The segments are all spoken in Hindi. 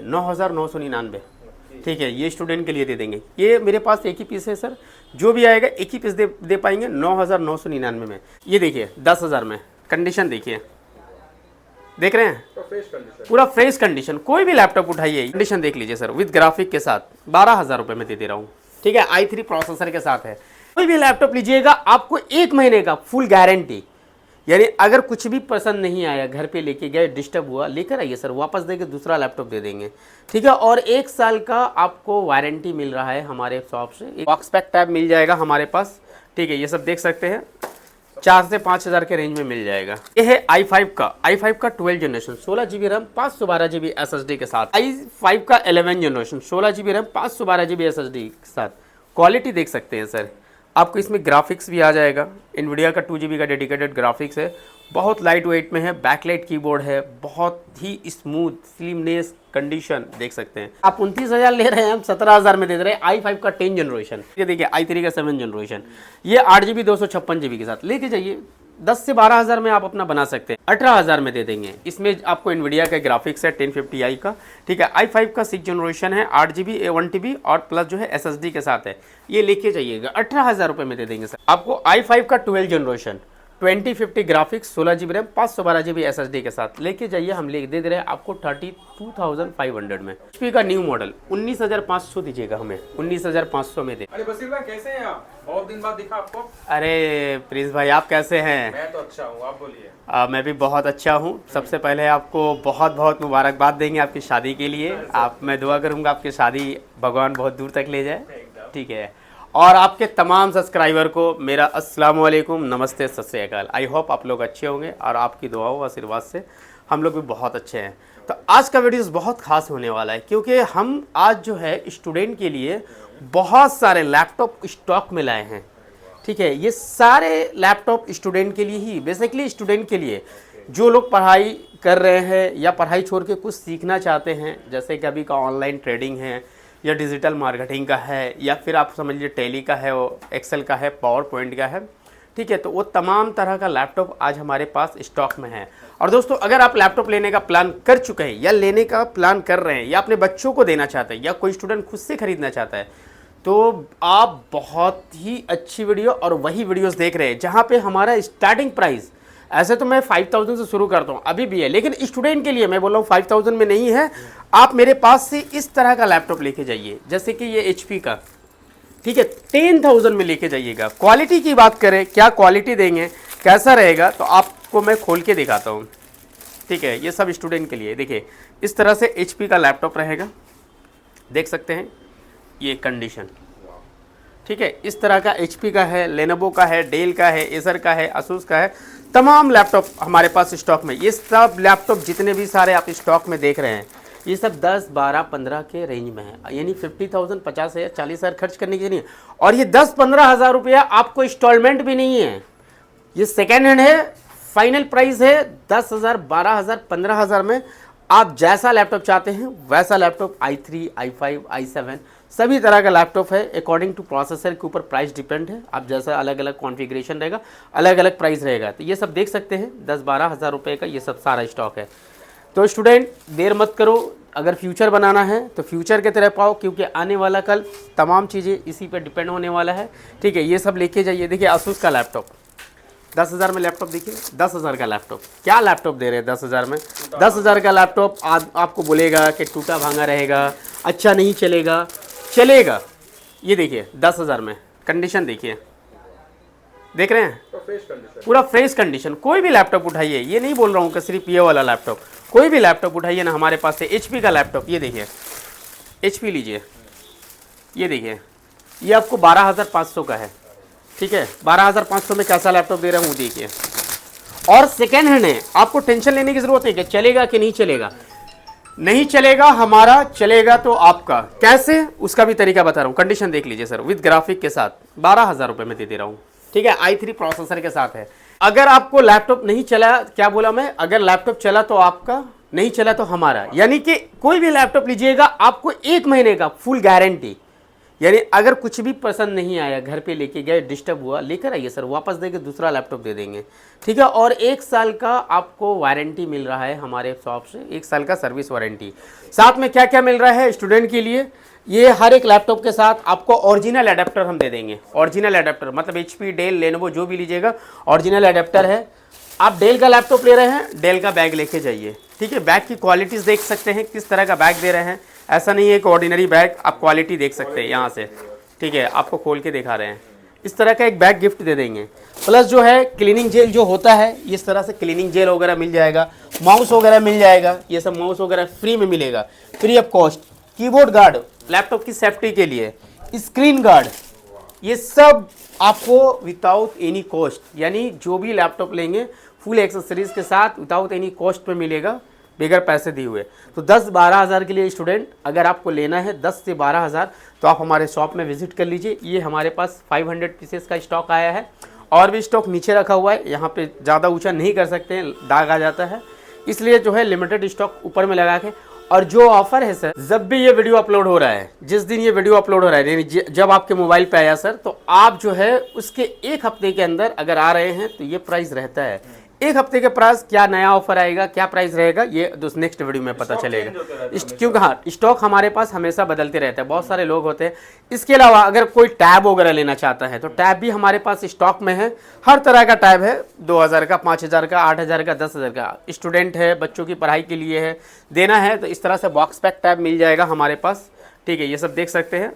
9,999। ठीक है, ये स्टूडेंट के लिए दे देंगे। ये मेरे पास एक ही पीस है सर, जो भी आएगा एक ही पीस दे पाएंगे 9,999 में। ये देखिए 10,000 में, कंडीशन देखिए, देख रहे हैं पूरा फ्रेश कंडीशन। कोई भी लैपटॉप उठाइए, कंडीशन देख लीजिए सर, विद ग्राफिक के साथ 12,000 रुपये में दे रहा हूँ। ठीक है, i3 प्रोसेसर के साथ है। कोई भी लैपटॉप लीजिएगा आपको 1 महीने का फुल गारंटी, यानी अगर कुछ भी पसंद नहीं आया, घर पे लेके गए, डिस्टर्ब हुआ, लेकर आइए सर, वापस देके दूसरा लैपटॉप दे देंगे। ठीक है, और 1 साल का आपको वारंटी मिल रहा है हमारे शॉप से। बॉक्स पैक टैब मिल जाएगा हमारे पास। ठीक है, ये सब देख सकते हैं, 4 से 5,000 के रेंज में मिल जाएगा। ये है i5 का 12 generation 16 GB RAM 512 GB SSD के साथ। i5 का 11 generation 16 GB RAM 512 GB SSD के साथ। क्वालिटी देख सकते हैं सर, आपको इसमें ग्राफिक्स भी आ जाएगा। NVIDIA का 2 GB का डेडिकेटेड ग्राफिक्स है, बहुत लाइट वेट में है, बैकलाइट कीबोर्ड है, बहुत ही स्मूथ स्लिमनेस कंडीशन देख सकते हैं। आप 29,000 ले रहे हैं, हम 17,000 में दे रहे हैं। i5 का 10 जनरेशन, ये देखिए i3 का 7 जनरेशन, ये 8 GB 256 GB के साथ लेके जाइए। 10 से 12,000 में आप अपना बना सकते हैं। 18,000 में दे देंगे। इसमें आपको NVIDIA का ग्राफिक्स है 1050i का। ठीक है, i5 का 6 जनरेशन है, 8 GB 1 TB और प्लस जो है SSD के साथ है। ये लेके जाइएगा, 18,000 रुपये में दे देंगे सर। आपको i5 का 12 generation 2050 graphics 16 GB RAM 512 GB SSD के साथ लेके जाइए। हम ले दे रहे हैं आपको 32,500 में। HP का न्यू मॉडल 19,500 दीजिएगा हमें, 19,500 में दे। अरे बसीर भाई कैसे हैं आप? बहुत दिन बाद दिखा आपको। अरे प्रिंस भाई आप कैसे हैं? मैं तो अच्छा हूँ, आप बोलिए। मैं भी बहुत अच्छा हूँ। सबसे पहले आपको बहुत बहुत मुबारकबाद देंगे आपकी शादी के लिए। मैं दुआ करूँगा आपकी शादी भगवान बहुत दूर तक ले जाए। ठीक है, और आपके तमाम सब्सक्राइबर को मेरा अस्सलाम वालेकुम, नमस्ते, सत श्री अकाल। आई होप आप लोग अच्छे होंगे और आपकी दुआओं आशीर्वाद से हम लोग भी बहुत अच्छे हैं। तो आज का वीडियो बहुत खास होने वाला है, क्योंकि हम आज जो है स्टूडेंट के लिए बहुत सारे लैपटॉप स्टॉक में लाए हैं। ठीक है, ये सारे लैपटॉप स्टूडेंट के लिए ही, बेसिकली स्टूडेंट के लिए जो लोग पढ़ाई कर रहे हैं या पढ़ाई छोड़ के कुछ सीखना चाहते हैं, जैसे कि अभी का ऑनलाइन ट्रेडिंग है या डिजिटल मार्केटिंग का है, या फिर आप समझ लीजिए टैली का है, वो एक्सेल का है, पावर पॉइंट का है। ठीक है, तो वो तमाम तरह का लैपटॉप आज हमारे पास स्टॉक में है। और दोस्तों, अगर आप लैपटॉप लेने का प्लान कर चुके हैं या लेने का प्लान कर रहे हैं या अपने बच्चों को देना चाहते हैं या कोई स्टूडेंट खुद से खरीदना चाहता है, तो आप बहुत ही अच्छी वीडियो और वही वीडियोस देख रहे हैं जहाँ पे हमारा स्टार्टिंग प्राइस, ऐसे तो मैं 5,000 से शुरू करता हूँ, अभी भी है, लेकिन स्टूडेंट के लिए मैं बोल रहा हूँ 5,000 में नहीं है। आप मेरे पास से इस तरह का लैपटॉप लेके जाइए, जैसे कि ये HP का। ठीक है, 10,000 में लेके जाइएगा। क्वालिटी की बात करें, क्या क्वालिटी देंगे, कैसा रहेगा, तो आपको मैं खोल के दिखाता हूँ। ठीक है, ये सब स्टूडेंट के लिए। देखिए इस तरह से HP का लैपटॉप रहेगा, देख सकते हैं ये कंडीशन। ठीक है, इस तरह का HP का है, लेनोवो का है, डेल का है, एसर का है, asus का है, तमाम लैपटॉप हमारे पास स्टॉक में। ये सब लैपटॉप जितने भी सारे आप स्टॉक में देख रहे हैं, ये सब 10, 12, 15 के रेंज में है, यानी 50,000, 50,000, 40,000 खर्च करने की नहीं है। और ये 10-15 हज़ार रुपया आपको इंस्टॉलमेंट भी नहीं है, ये सेकेंड हैंड है। फाइनल प्राइस है 10,000, 12,000, 15,000 में। आप जैसा लैपटॉप चाहते हैं वैसा लैपटॉप i3, i5, i7 सभी तरह का लैपटॉप है। अकॉर्डिंग टू प्रोसेसर के ऊपर प्राइस डिपेंड है, आप जैसा अलग अलग कॉन्फ़िगरेशन रहेगा, अलग अलग प्राइस रहेगा। तो ये सब देख सकते हैं 10-12 हज़ार रुपये का ये सब सारा स्टॉक है। तो स्टूडेंट देर मत करो, अगर फ्यूचर बनाना है तो फ्यूचर के तरह पाओ, क्योंकि आने वाला कल तमाम चीज़ें इसी पर डिपेंड होने वाला है। ठीक है, ये सब लेके जाइए। देखिए asus का लैपटॉप 10,000 में लैपटॉप, देखिए 10,000 का लैपटॉप, क्या लैपटॉप दे रहे हैं 10,000 में। 10,000 का लैपटॉप आपको बोलेगा कि टूटा भांगा रहेगा, अच्छा नहीं चलेगा, चलेगा। ये देखिए 10,000 में कंडीशन देखिए, देख रहे हैं पूरा फ्रेश कंडीशन। कोई भी लैपटॉप उठाइए, ये नहीं बोल रहा हूँ कि सिर्फ ये वाला लैपटॉप, कोई भी लैपटॉप उठाइए ना, हमारे पास है। HP का लैपटॉप, ये देखिए HP लीजिए, ये देखिए ये आपको 12,500 का है। ठीक है, 12,500 में कैसा लैपटॉप दे रहा हूँ देखिए, और सेकेंड हैंड है। आपको टेंशन लेने की जरूरत है कि चलेगा कि नहीं चलेगा। नहीं चलेगा हमारा, चलेगा तो आपका। कैसे, उसका भी तरीका बता रहा हूँ। कंडीशन देख लीजिए सर, विद ग्राफिक के साथ 12,000 रुपये में दे रहा हूँ। ठीक है, i3 प्रोसेसर के साथ है। अगर आपको लैपटॉप नहीं चला, क्या बोला मैं, अगर लैपटॉप चला तो आपका, नहीं चला तो हमारा। यानी कि कोई भी लैपटॉप लीजिएगा आपको 1 महीने का फुल गारंटी, यानी अगर कुछ भी पसंद नहीं आया, घर पे लेके गए, डिस्टर्ब हुआ, लेकर आइए सर, वापस देके दूसरा लैपटॉप दे देंगे, ठीक है। और 1 साल का आपको वारंटी मिल रहा है हमारे शॉप से, 1 साल का सर्विस वारंटी। साथ में क्या क्या मिल रहा है स्टूडेंट के लिए, ये हर एक लैपटॉप के साथ आपको ओरिजिनल अडेप्टर हम दे देंगे। ओरिजिनल अडेप्टर मतलब HP, डेल, लेनोवो जो भी लीजिएगा, ओरिजिनल अडेप्टर है। आप डेल का लैपटॉप ले रहे हैं, डेल का बैग लेके जाइए, ठीक है। बैग की क्वालिटीज़ देख सकते हैं, किस तरह का बैग दे रहे हैं। ऐसा नहीं है कि ऑर्डिनरी बैग, आप क्वालिटी देख सकते हैं यहाँ से, ठीक है। आपको खोल के दिखा रहे हैं, इस तरह का एक बैग गिफ्ट दे देंगे। प्लस जो है क्लीनिंग जेल जो होता है, इस तरह से क्लीनिंग जेल वगैरह मिल जाएगा, माउस वगैरह मिल जाएगा, ये सब माउस वगैरह फ्री में मिलेगा, free of cost. Keyboard guard laptop की सेफ्टी के लिए, स्क्रीन गार्ड, ये सब आपको विदाउट एनी कॉस्ट, यानी जो भी लैपटॉप लेंगे फुल एक्सेसरीज के साथ विदाउट एनी कॉस्ट में मिलेगा, बगैर पैसे दिए हुए। तो 10-12 हज़ार के लिए स्टूडेंट अगर आपको लेना है 10 से 12 हज़ार, तो आप हमारे शॉप में विजिट कर लीजिए। ये हमारे पास 500 पीसेस का स्टॉक आया है, और भी स्टॉक नीचे रखा हुआ है, यहाँ पे ज़्यादा ऊंचा नहीं कर सकते हैं, दाग आ जाता है, इसलिए जो है लिमिटेड स्टॉक ऊपर में लगा के। और जो ऑफर है सर, जब भी ये वीडियो अपलोड हो रहा है, जिस दिन ये वीडियो अपलोड हो रहा है, यानी जब आपके मोबाइल पे आया सर, तो आप जो है उसके 1 हफ्ते के अंदर अगर आ रहे हैं तो ये प्राइस रहता है। 1 हफ्ते के प्राइस, क्या नया ऑफर आएगा, क्या प्राइस रहेगा, ये नेक्स्ट वीडियो में पता चलेगा। क्योंकि हाँ, स्टॉक हमारे पास हमेशा बदलते रहते हैं, बहुत सारे लोग होते हैं। इसके अलावा अगर कोई टैब वगैरह लेना चाहता है तो टैब भी हमारे पास स्टॉक में है, हर तरह का टैब है, 2000 का, 5000 का, 8000 का, 10,000 का। स्टूडेंट है, बच्चों की पढ़ाई के लिए है, देना है, तो इस तरह से बॉक्स पैक टैब मिल जाएगा हमारे पास, ठीक है। ये सब देख सकते हैं,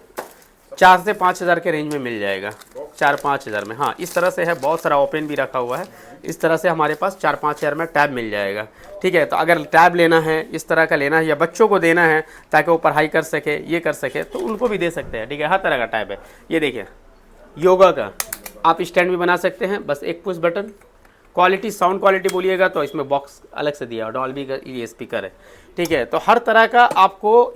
4 से 5 हज़ार के रेंज में मिल जाएगा, 4-5 हज़ार में। हाँ, इस तरह से है, बहुत सारा ओपन भी रखा हुआ है, इस तरह से हमारे पास 4-5 हज़ार में टैब मिल जाएगा, ठीक है। तो अगर टैब लेना है, इस तरह का लेना है, या बच्चों को देना है ताकि वो पढ़ाई कर सके, ये कर सके, तो उनको भी दे सकते हैं, ठीक है। हर तरह का टैब है। ये देखिए, योगा का आप स्टैंड भी बना सकते हैं, बस एक push button. Quality, sound quality बोलिएगा तो इसमें बॉक्स अलग से दिया, डॉल्बी का ये स्पीकर है, ठीक है। तो हर तरह का आपको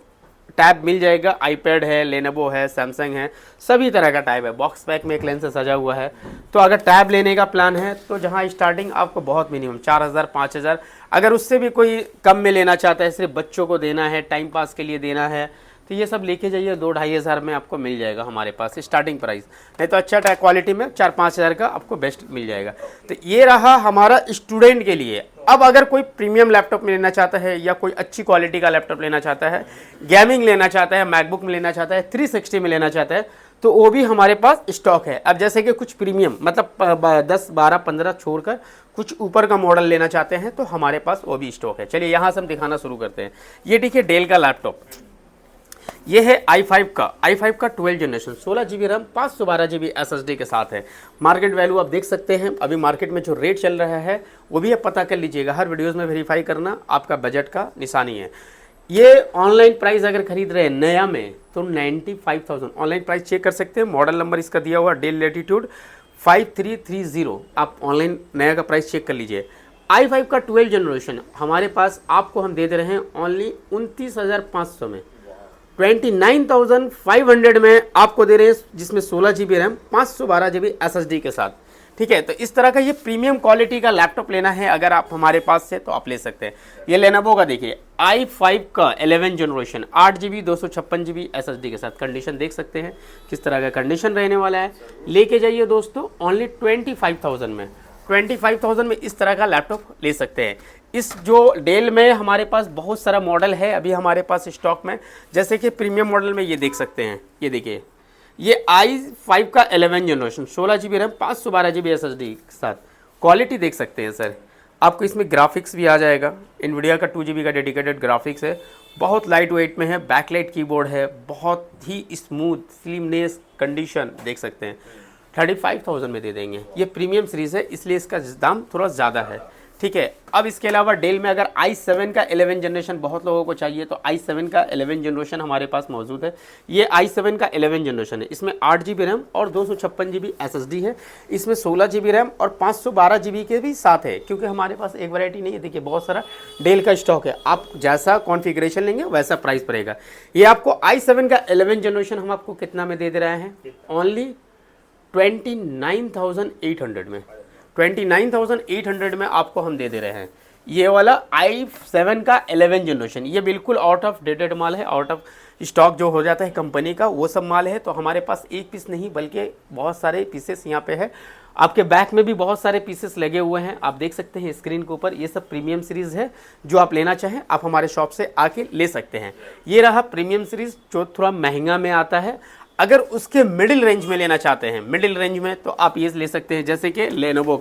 टैब मिल जाएगा, आईपैड है, लेनोवो है, सैमसंग है, सभी तरह का टैब है। बॉक्स पैक में एक लेंस से सजा हुआ है। तो अगर टैब लेने का प्लान है तो जहां स्टार्टिंग आपको बहुत मिनिमम 4000, 5000, अगर उससे भी कोई कम में लेना चाहता है, सिर्फ बच्चों को देना है, टाइम पास के लिए देना है, तो ये सब लेके जाइए, 2-2.5 हज़ार में आपको मिल जाएगा हमारे पास स्टार्टिंग प्राइस। नहीं तो अच्छा क्वालिटी में 4-5 हज़ार का आपको बेस्ट मिल जाएगा। तो ये रहा हमारा स्टूडेंट के लिए। अब अगर कोई प्रीमियम लैपटॉप में लेना चाहता है, या कोई अच्छी क्वालिटी का लैपटॉप लेना चाहता है, गेमिंग लेना चाहता है, मैकबुक में लेना चाहता है, 360 में लेना चाहता है, तो वो भी हमारे पास स्टॉक है। अब जैसे कि कुछ प्रीमियम मतलब 10, 12, 15 छोड़कर कुछ ऊपर का मॉडल लेना चाहते हैं, तो हमारे पास वो भी स्टॉक है। चलिए यहाँ से हम दिखाना शुरू करते हैं। ये देखिए डेल का लैपटॉप, ये है i5 का 12 generation, 16 GB RAM, 512 GB SSD के साथ है। मार्केट वैल्यू आप देख सकते हैं, अभी मार्केट में जो रेट चल रहा है वो भी आप पता कर लीजिएगा, हर वीडियोस में वेरीफाई करना आपका बजट का निशानी है। ये ऑनलाइन प्राइस अगर खरीद रहे हैं नया में तो 95,000 ऑनलाइन प्राइस चेक कर सकते हैं। मॉडल नंबर इसका दिया हुआ डेल लैटिट्यूड 5330, आप ऑनलाइन नया का प्राइस चेक कर लीजिए। i5 का 12 जनरेशन हमारे पास आपको हम दे रहे हैं ओनली 29,500 में, 29,500 में आपको दे रहे हैं, जिसमें 16 GB रैम, 512 GB SSD के साथ, ठीक है। तो इस तरह का ये प्रीमियम क्वालिटी का लैपटॉप लेना है अगर आप हमारे पास से, तो आप ले सकते हैं। ये लेनोवो का देखिए i5 का 11 जनरेशन, 8 GB 256 GB SSD के साथ। कंडीशन देख सकते हैं किस तरह का कंडीशन रहने वाला है। लेके जाइए दोस्तों ओनली 25,000 में, 25,000 में इस तरह का लैपटॉप ले सकते हैं। इस जो डेल में हमारे पास बहुत सारा मॉडल है अभी हमारे पास स्टॉक में, जैसे कि प्रीमियम मॉडल में ये देख सकते हैं, ये देखिए ये i5 का 11 generation, 16 GB RAM, 512 GB SSD के साथ। क्वालिटी देख सकते हैं सर, आपको इसमें ग्राफिक्स भी आ जाएगा, NVIDIA का 2 GB का डेडिकेटेड ग्राफिक्स है, बहुत लाइट वेट में है, बैकलाइट कीबोर्ड है, बहुत ही स्मूथ स्लिमनेस कंडीशन देख सकते हैं। 35,000 में दे देंगे। ये प्रीमियम सीरीज़ है इसलिए इसका दाम थोड़ा ज़्यादा है, ठीक है। अब इसके अलावा डेल में अगर i7 का 11 जनरेशन बहुत लोगों को चाहिए तो i7 का 11 जनरेशन हमारे पास मौजूद है। ये i7 का 11 जनरेशन है, इसमें 8 GB रैम और 256 GB SSD है, इसमें 16 GB रैम और 512 GB के भी साथ है, क्योंकि हमारे पास एक वैरायटी नहीं है। देखिए बहुत सारा डेल का स्टॉक है, आप जैसा कॉन्फ़िगरेशन लेंगे वैसा प्राइस पड़ेगा। ये आपको i7 का 11 जनरेशन हम आपको कितना में दे रहे हैं, ओनली 29,800 में, 29,800 में आपको हम दे रहे हैं। ये वाला i7 का 11 जनरेशन, ये बिल्कुल आउट ऑफ डेटेड माल है, आउट ऑफ स्टॉक जो हो जाता है कंपनी का, वो सब माल है। तो हमारे पास एक पीस नहीं बल्कि बहुत सारे पीसेस यहाँ पे है। आपके बैक में भी बहुत सारे पीसेस लगे हुए हैं, आप देख सकते हैं स्क्रीन के ऊपर। ये सब प्रीमियम सीरीज़ है, जो आप लेना चाहें आप हमारे शॉप से आके ले सकते हैं। ये रहा प्रीमियम सीरीज़ जो थोड़ा महंगा में आता है। अगर उसके मिडिल रेंज में लेना चाहते हैं, मिडिल रेंज में, तो आप ये ले सकते हैं, जैसे कि लेनोवो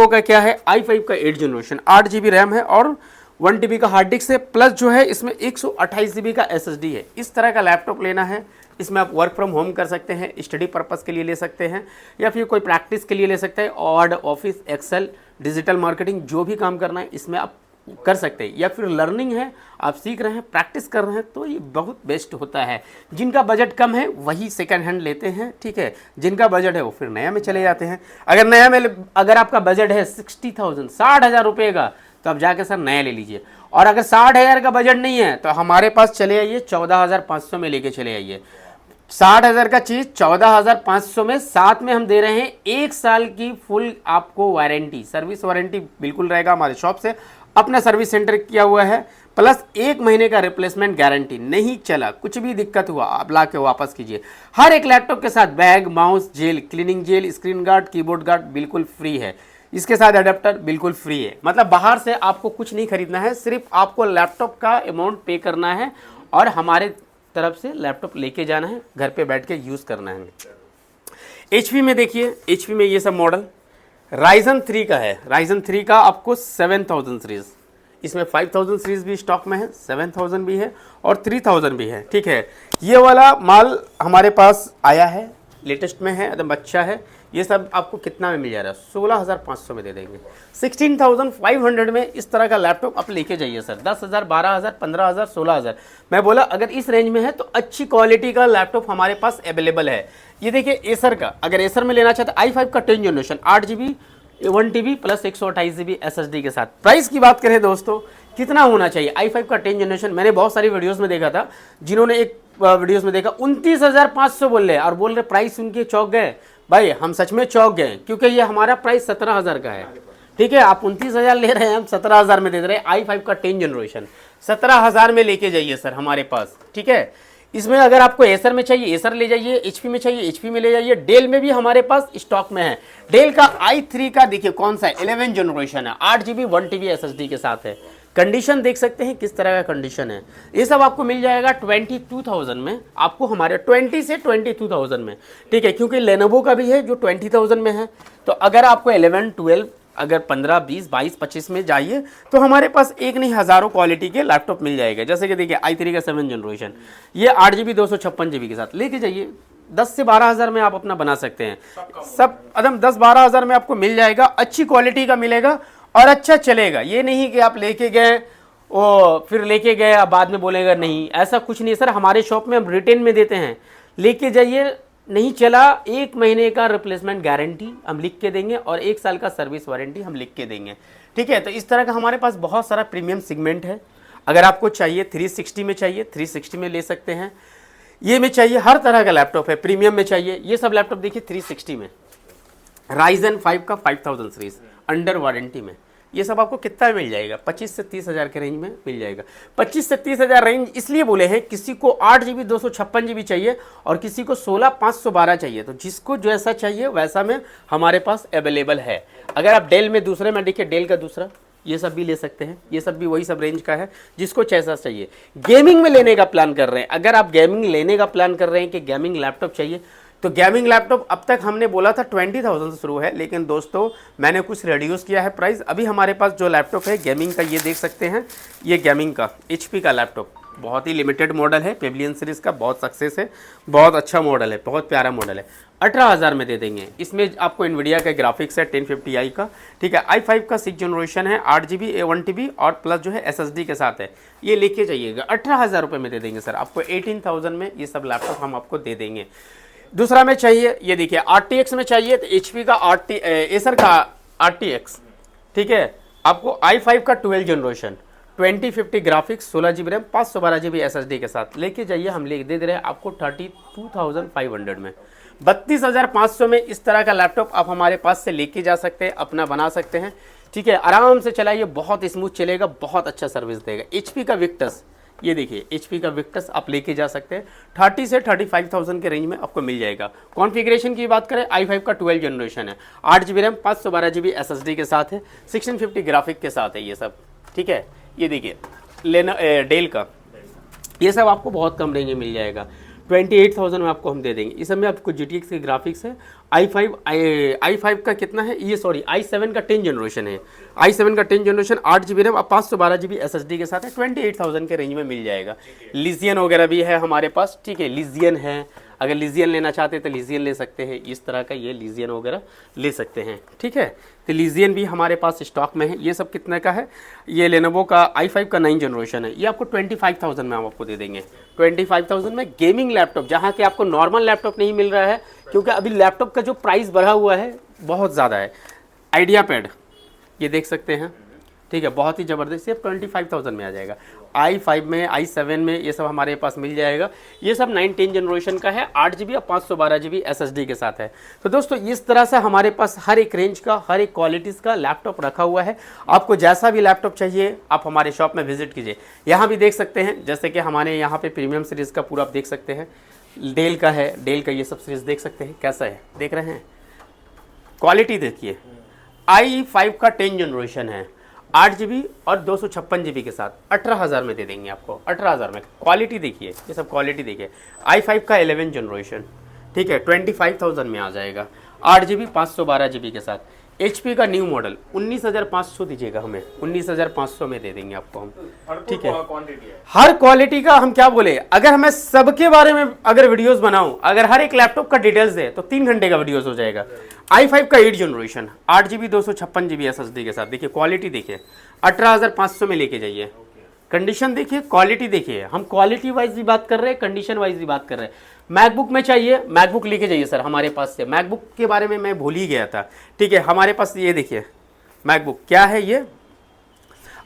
का क्या है, i5 का 8 जनरेशन, 8 GB रैम है और 1 TB का हार्ड डिस्क है, प्लस जो है इसमें 128 GB का SSD है। इस तरह का लैपटॉप लेना है, इसमें आप वर्क फ्रॉम होम कर सकते हैं, स्टडी पर्पस के लिए ले सकते हैं, या फिर कोई प्रैक्टिस के लिए ले सकते हैं। ऑड, ऑफिस, एक्सेल, डिजिटल मार्केटिंग, जो भी काम करना है इसमें आप कर सकते हैं। या फिर लर्निंग है, आप सीख रहे हैं, प्रैक्टिस कर रहे हैं, तो ये बहुत बेस्ट होता है। जिनका बजट कम है वही सेकंड हैंड लेते हैं, ठीक है। जिनका बजट है वो फिर नया में चले जाते हैं। अगर आपका बजट है 60,000, 60,000 रुपये का, तो आप जाके सर नया ले लीजिए। और अगर 60,000 का बजट नहीं है तो हमारे पास चले आइए, 14,500 में लेके चले आइए। 60,000 का चीज़ 14,500 में, साथ में हम दे रहे हैं 1 साल की फुल आपको वारंटी, सर्विस वारंटी बिल्कुल रहेगा हमारे शॉप से। अपना सर्विस सेंटर किया हुआ है, प्लस 1 महीने का रिप्लेसमेंट गारंटी। नहीं चला, कुछ भी दिक्कत हुआ, आप ला के वापस कीजिए। हर एक लैपटॉप के साथ bag, mouse, gel, cleaning gel, screen guard, keyboard guard बिल्कुल फ्री है। इसके साथ अडेप्टर बिल्कुल फ्री है। मतलब बाहर से आपको कुछ नहीं खरीदना है, सिर्फ आपको लैपटॉप का अमाउंट पे करना है और हमारे तरफ से लैपटॉप लेके जाना है, घर पे बैठ के यूज़ करना है। HP में देखिए, HP में ये सब मॉडल Ryzen 3 का है। Ryzen 3 का आपको 7000 सीरीज़, इसमें 5000 सीरीज़ भी स्टॉक में है, 7000 भी है और 3000 भी है, ठीक है। ये वाला माल हमारे पास आया है, लेटेस्ट में है, एकदम अच्छा है। ये सब आपको कितना में मिल जा रहा है, 16,500 में दे देंगे। 16,500 में इस तरह का लैपटॉप आप लेके जाइए सर। 10,000, 12,000, 15,000, 16,000, मैं बोला अगर इस रेंज में है तो अच्छी क्वालिटी का लैपटॉप हमारे पास अवेलेबल है। ये देखिए एसर का, अगर एसर में लेना चाहते i5 का 10 generation, 8 GB 1 TB plus 128 GB SSD के साथ। प्राइस की बात करें दोस्तों, कितना होना चाहिए i5 का 10 जनरेशन, मैंने बहुत सारी वीडियोस में देखा था, जिन्होंने एक वीडियोस में देखा 29,500 बोल रहे और बोल रहे प्राइस उनके चौंक गए। भाई हम सच में चौंक गए, क्योंकि ये हमारा प्राइस 17,000 का है, ठीक है। आप 29,000 ले रहे हैं, हम 17,000 में दे रहे हैं। i5 का 10 जनरेशन 17,000 में लेके जाइए सर हमारे पास, ठीक है। इसमें अगर आपको एसर में चाहिए एसर ले जाइए, HP में चाहिए HP में ले जाइए। डेल में भी हमारे पास स्टॉक में है। डेल का i3 का देखिए कौन सा है, 11 जनरेशन है, 8 GB 1 TB SSD के साथ है। कंडीशन देख सकते हैं किस तरह का कंडीशन है। ये सब आपको मिल जाएगा 22,000 में, आपको हमारे 20 से 22,000 में, ठीक है। क्योंकि लेनोवो का भी है जो 20,000 में है। तो अगर आपको 11, 12, अगर 15, 20, 22, 25 में जाइए तो हमारे पास एक नहीं हज़ारों क्वालिटी के लैपटॉप मिल जाएगा। जैसे कि देखिए i3 का 7 जनरेशन, ये 8 GB 256 GB के साथ लेके जाइए। 10 से 12,000 में आप अपना बना सकते हैं। सब एकदम 10-12,000 में आपको मिल जाएगा, अच्छी क्वालिटी का मिलेगा और अच्छा चलेगा। ये नहीं कि आप लेके गए और फिर लेके गए अब बाद में बोलेगा नहीं, ऐसा कुछ नहीं सर। हमारे शॉप में हम रिटेन में देते हैं, लेके जाइए, नहीं चला 1 महीने का रिप्लेसमेंट गारंटी हम लिख के देंगे और 1 साल का सर्विस वारंटी हम लिख के देंगे, ठीक है। तो इस तरह का हमारे पास बहुत सारा प्रीमियम सेगमेंट है। अगर आपको चाहिए 360 में चाहिए 360 में ले सकते हैं। ये में चाहिए, हर तरह का लैपटॉप है। प्रीमियम में चाहिए, ये सब लैपटॉप देखिए 360 में, Ryzen 5 का 5000 सीरीज अंडर वारंटी में। ये सब आपको कितना मिल जाएगा, 25 से 30,000 के रेंज में मिल जाएगा। 25 से 30,000 रेंज इसलिए बोले हैं, किसी को 8 GB 256 GB चाहिए और किसी को 16,512 चाहिए। तो जिसको जैसा चाहिए वैसा में हमारे पास अवेलेबल है। अगर आप डेल में दूसरे में देखिए, डेल का दूसरा ये सब भी ले सकते हैं। ये सब भी वही सब रेंज का है, जिसको जैसा चाहिए। गेमिंग में लेने का प्लान कर रहे हैं, अगर आप गेमिंग लेने का प्लान कर रहे हैं कि गेमिंग लैपटॉप चाहिए, तो गेमिंग लैपटॉप अब तक हमने बोला था 20,000 से शुरू है, लेकिन दोस्तों मैंने कुछ रिड्यूस किया है प्राइस। अभी हमारे पास जो लैपटॉप है गेमिंग का, ये देख सकते हैं, ये गेमिंग का HP का लैपटॉप बहुत ही लिमिटेड मॉडल है, पेविलियन सीरीज़ का बहुत सक्सेस है, बहुत अच्छा मॉडल है, बहुत प्यारा मॉडल है। 18,000 में दे देंगे। इसमें आपको NVIDIA का ग्राफिक्स है 1050i का, ठीक है। i5 का 6 जनरेशन है, 8 GB 1 TB और प्लस जो है SSD के साथ है। ये लेके जाइएगा, 18,000 रुपये में दे देंगे सर आपको। 18,000 में ये सब लैपटॉप हम आपको दे देंगे। दूसरा में चाहिए, ये देखिए RTX में चाहिए तो HP का एसर का RTX, ठीक है। आपको i5 का 12 generation 2050 graphics 16 GB RAM 512 GB SSD के साथ लेके जाइए। हम ले दे रहे हैं आपको 32,500 में। 32,500 में इस तरह का लैपटॉप आप हमारे पास से लेके जा सकते हैं, अपना बना सकते हैं। ठीक है, आराम से चलाइए, बहुत स्मूथ चलेगा, बहुत अच्छा सर्विस देगा। HP का विक्टस, ये देखिए HP का विक्टस आप लेके जा सकते हैं, 30 से 35,000 के रेंज में आपको मिल जाएगा। कॉन्फ़िगरेशन की बात करें, i5 का 12 जनरेशन है, 8GB रैम, 512GB SSD के साथ है, 1650 ग्राफिक के साथ है ये सब। ठीक है, ये देखिए डेल का, ये सब आपको बहुत कम रेंज में मिल जाएगा, 28,000 में आपको हम दे देंगे। इस समय आपको GTX के ग्राफिक्स है, i5 का कितना है ये, सॉरी i7 का 10 जनरेशन है, i7 का 10 generation, 8GB RAM, 512GB SSD के साथ है, 28,000 के रेंज में मिल जाएगा। लीजियन वगैरह भी है हमारे पास, ठीक है, लीजियन है, अगर लीजियन लेना चाहते हैं तो लीजियन ले सकते हैं, इस तरह का ये लीजियन वगैरह ले सकते हैं। ठीक है, तो लीजियन भी हमारे पास स्टॉक में है। ये सब कितने का है, ये लेनोवो का i5 का 9 जनरेशन है, ये आपको 25,000 में हम आपको दे देंगे। 25,000 में गेमिंग लैपटॉप, जहाँ के आपको नॉर्मल लैपटॉप नहीं मिल रहा है, क्योंकि अभी लैपटॉप का जो प्राइस बढ़ा हुआ है बहुत ज़्यादा है। आइडिया पैड ये देख सकते हैं, ठीक है, बहुत ही ज़बरदस्त, ये 25,000 में आ जाएगा। i5 में, i7 में ये सब हमारे पास मिल जाएगा। ये सब 9-10 जनरेशन का है, 8GB और 512GB SSD के साथ है। तो दोस्तों इस तरह से हमारे पास हर एक रेंज का, हर एक क्वालिटीज़ का लैपटॉप रखा हुआ है। आपको जैसा भी लैपटॉप चाहिए आप हमारे शॉप में विजिट कीजिए। यहाँ भी देख सकते हैं, जैसे कि हमारे यहाँ पे प्रीमियम सीरीज़ का पूरा आप देख सकते हैं, डेल का है, डेल का ये सब सीरीज़ देख सकते हैं कैसा है, देख रहे हैं, क्वालिटी देखिए। i5 का 10 जनरेशन है, 8GB और 256GB के साथ 18,000 में दे देंगे आपको, 18,000 में। क्वालिटी देखिए, ये सब क्वालिटी देखिए। i5 का 11 जनरेशन, ठीक है, 25,000 में आ जाएगा, 8GB 512GB के साथ। HP का न्यू मॉडल 19,500 दीजिएगा हमें, 19,500 में दे देंगे आपको हम। ठीक है, हर क्वालिटी का हम क्या बोले, अगर हमें सबके बारे में अगर वीडियोस बनाऊं, अगर हर एक लैपटॉप का डिटेल्स दे तो 3 घंटे का वीडियोस हो जाएगा। i5 का 8 जनरेशन, 8GB 256GB SSD के साथ, देखिए क्वालिटी देखिए, 18,500 में लेके जाइए। कंडीशन देखिए, क्वालिटी देखिए, हम क्वालिटी वाइज भी बात कर रहे हैं, कंडीशन वाइज भी बात कर रहे हैं। मैकबुक में चाहिए, मैकबुक लेके जाइए सर हमारे पास से। मैकबुक के बारे में मैं भूल ही गया था, ठीक है, हमारे पास ये देखिए मैकबुक क्या है, ये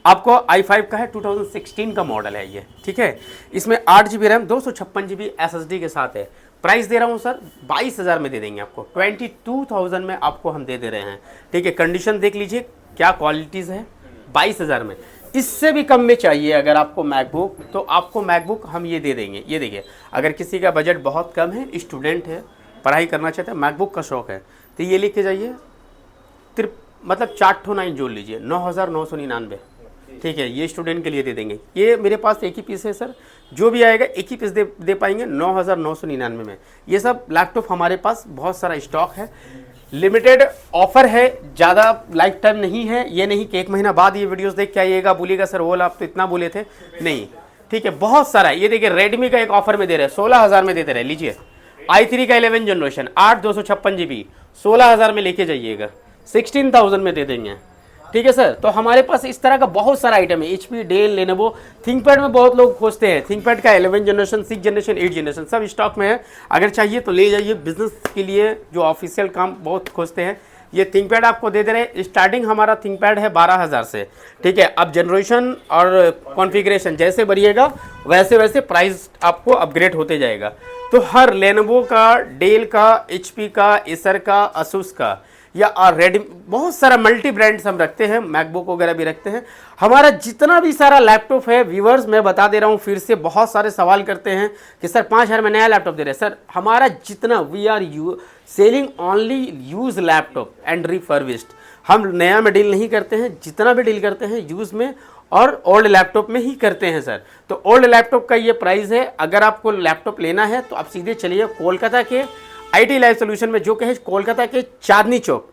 आपको i5 का है, 2016 का मॉडल है ये। ठीक है, इसमें 8GB रैम, 256GB SSD के साथ है। प्राइस दे रहा हूँ सर 22,000 में दे देंगे आपको, 22,000 में आपको हम दे रहे हैं। ठीक है, कंडीशन देख लीजिए क्या क्वालिटीज़ है, 22,000 में। इससे भी कम में चाहिए अगर आपको मैकबुक, तो आपको मैकबुक हम ये दे देंगे। ये देखिए, अगर किसी का बजट बहुत कम है, स्टूडेंट है, पढ़ाई करना चाहते हैं, मैकबुक का शौक है, तो ये लेके जाइए, मतलब 4 ठो 9 जोड़ लीजिए, 9,999। ठीक है, ये स्टूडेंट के लिए दे देंगे। ये मेरे पास एक ही पीस है सर, जो भी आएगा एक ही पीस दे पाएंगे 9,999 में। ये सब लैपटॉप हमारे पास बहुत सारा स्टॉक है, लिमिटेड ऑफर है, ज़्यादा लाइफ टाइम नहीं है। ये नहीं कि 1 महीना बाद ये वीडियोस देख के आइएगा बोलिएगा सर वो आप तो इतना बोले थे, नहीं। ठीक है, बहुत सारा है। ये देखिए रेडमी का एक ऑफर में दे रहे हैं, 16,000 में देते रहे, लीजिए। i3 का 11 जनरेशन, 8 256GB, 16,000 में लेके जाइएगा, 16,000 में दे देंगे। ठीक है सर, तो हमारे पास इस तरह का बहुत सारा आइटम है। HP, डेल, लेनोवो, थिंकपैड में बहुत लोग खोजते हैं, थिंकपैड का 11 जनरेशन, 6 जनरेशन, 8 जनरेशन सब स्टॉक में है। अगर चाहिए तो ले जाइए, बिजनेस के लिए जो ऑफिशियल काम बहुत खोजते हैं। ये थिंकपैड आपको दे रहे हैं, स्टार्टिंग हमारा थिंकपैड है 12,000 से। ठीक है, अब जनरेशन और कॉन्फ़िगरेशन जैसे बढ़िएगा वैसे वैसे प्राइस आपको अपग्रेड होते जाएगा। तो हर लेनोवो का, डेल का, HP का, एसर का, असूस का या रेडमी, बहुत सारा मल्टी ब्रांड्स हम रखते हैं, मैकबुक वगैरह भी रखते हैं। हमारा जितना भी सारा लैपटॉप है, व्यूअर्स मैं बता दे रहा हूँ फिर से, बहुत सारे सवाल करते हैं कि सर 5,000 में नया लैपटॉप दे रहे हैं। सर हमारा जितना, we are selling only use laptop and refurbished. हम नया में डील नहीं करते हैं, जितना भी डील करते हैं यूज में और ओल्ड लैपटॉप में ही करते हैं सर। तो ओल्ड लैपटॉप का ये प्राइस है। अगर आपको लैपटॉप लेना है तो आप सीधे चलिए कोलकाता के IT लाइव सोल्यूशन में, जो कि है कोलकाता के चांदनी चौक।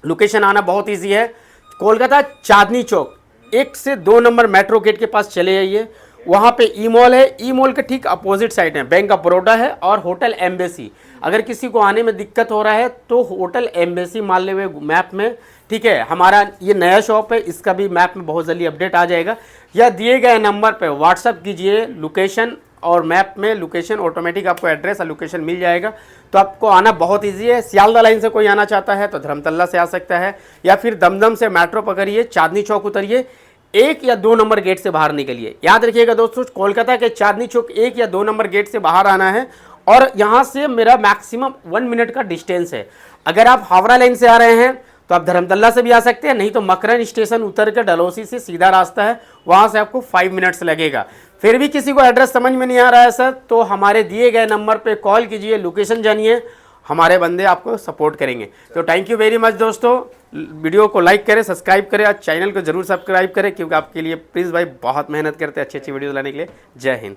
लोकेशन आना बहुत इजी है, कोलकाता चांदनी चौक 1 से 2 नंबर मेट्रो गेट के पास चले जाइए, वहाँ पे ई मॉल है, ई मॉल के ठीक अपोजिट साइड है बैंक ऑफ बड़ौदा है और होटल एम्बेसी। अगर किसी को आने में दिक्कत हो रहा है तो होटल एम्बेसी मान ले हुए मैप में। ठीक है, हमारा ये नया शॉप है, इसका भी मैप में बहुत जल्दी अपडेट आ जाएगा, या दिए गए नंबर पे व्हाट्सअप कीजिए लोकेशन, और मैप में लोकेशन ऑटोमेटिक आपको एड्रेस और लोकेशन मिल जाएगा। तो आपको आना बहुत इजी है। सियालदा लाइन से कोई आना चाहता है तो धर्मतल्ला से आ सकता है, या फिर दमदम से मेट्रो पकड़िए, चांदनी चौक उतरिए, 1 या 2 नंबर गेट से बाहर निकलिए। याद रखिएगा दोस्तों, कोलकाता के चांदनी चौक 1 या 2 नंबर गेट से बाहर आना है, और यहाँ से मेरा मैक्सिमम 1 मिनट का डिस्टेंस है। अगर आप हावड़ा लाइन से आ रहे हैं तो आप धर्मतल्ला से भी आ सकते हैं, नहीं तो मकरन स्टेशन उतर कर डलहौसी से सीधा रास्ता है, वहाँ से आपको 5 मिनट्स लगेगा। फिर भी किसी को एड्रेस समझ में नहीं आ रहा है सर, तो हमारे दिए गए नंबर पे कॉल कीजिए, लोकेशन जानिए, हमारे बंदे आपको सपोर्ट करेंगे। तो थैंक यू वेरी मच दोस्तों, वीडियो को लाइक करें, सब्सक्राइब करें और चैनल को जरूर सब्सक्राइब करें, क्योंकि आपके लिए प्लीज़ भाई बहुत मेहनत करते हैं अच्छी अच्छी वीडियो लाने के लिए। जय हिंद।